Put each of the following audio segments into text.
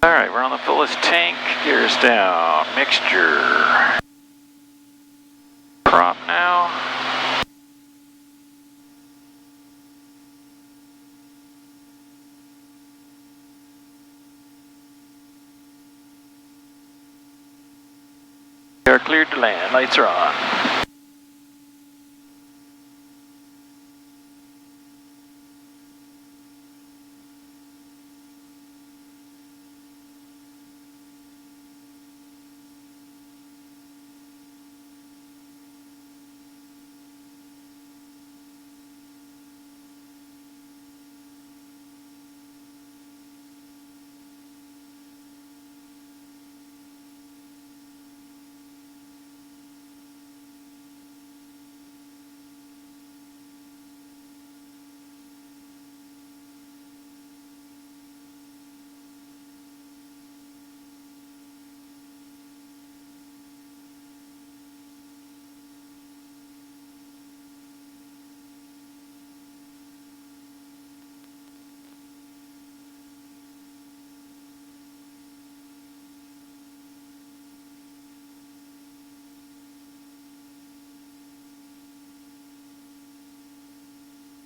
Alright, we're on the fullest tank, gears down, mixture. Prop now. We are cleared to land, lights are on.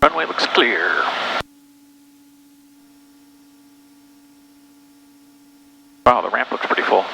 Runway looks clear. Wow, the ramp looks pretty full.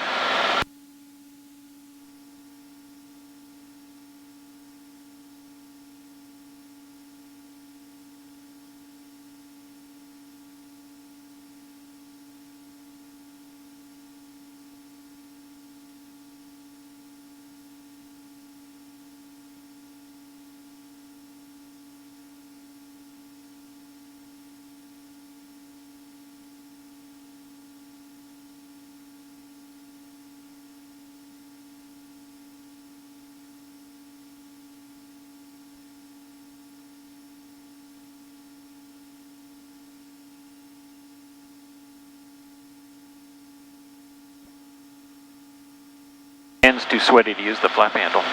Hands too sweaty to use the flap handle.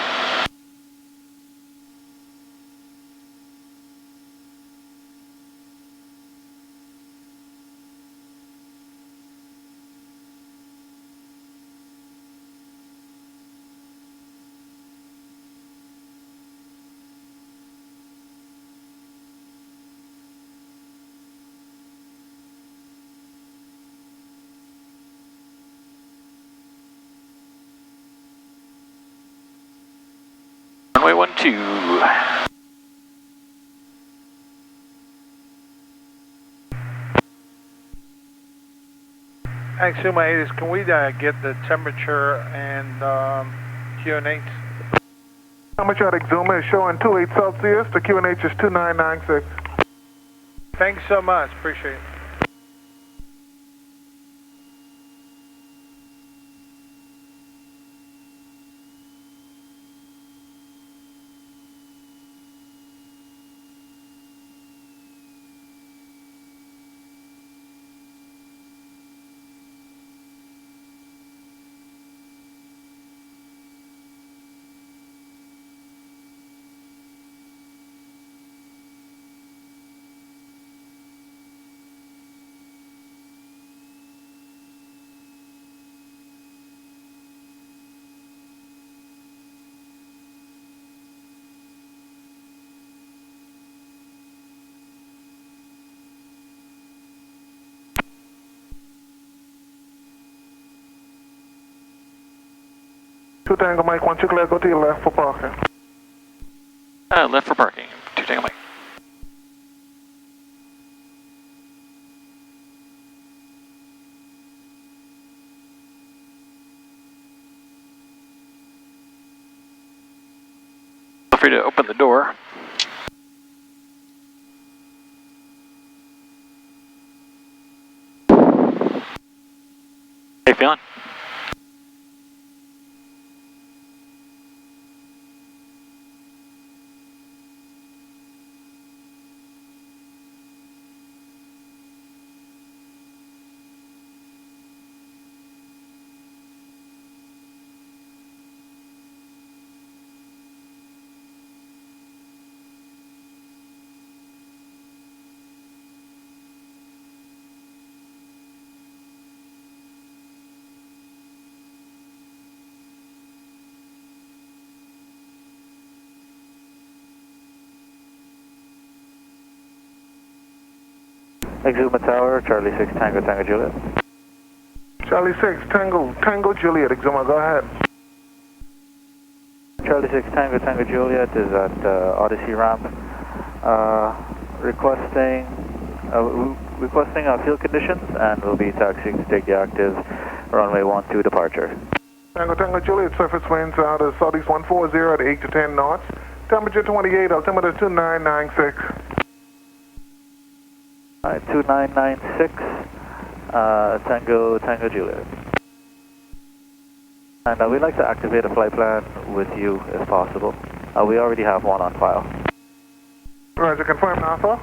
Runway 12. Axioma 8 is, can we get the temperature and QNH? Temperature at Exuma is showing 28 Celsius. The QNH is 2996. Thanks so much. Appreciate it. Two Tango Mike, 1 clear, go to your left for parking. Left for parking, 2 Tango Mike. Feel free to open the door. How you feeling? Exuma Tower, Charlie 6 Tango Tango Juliet. Charlie 6, Tango Juliet, Exuma, go ahead. Charlie 6 Tango Tango Juliet is at Odyssey ramp, requesting field conditions, and will be taxiing to take the active runway 12 departure. Tango Juliet, surface winds out of southeast 140 at 8 to 10 knots. Temperature 28, altimeter 2996. Alright, 2996, Tango Juliet. And we'd like to activate a flight plan with you if possible. We already have one on file. Roger, confirm NASA.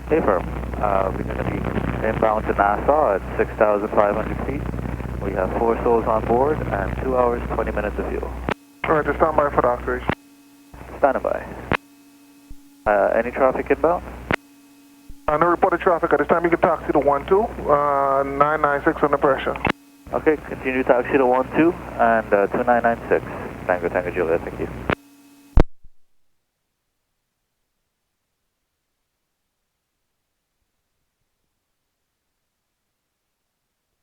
Hey firm, we're going to be inbound to Nassau at 6,500 feet. We have 4 souls on board and 2 hours, 20 minutes of fuel. Roger, stand by for the operation. Standing by. Any traffic inbound? No reported traffic. At this time, you can taxi to 12, 996 under pressure. Okay, continue taxi to 12 and 2996. Tango Juliet, thank you.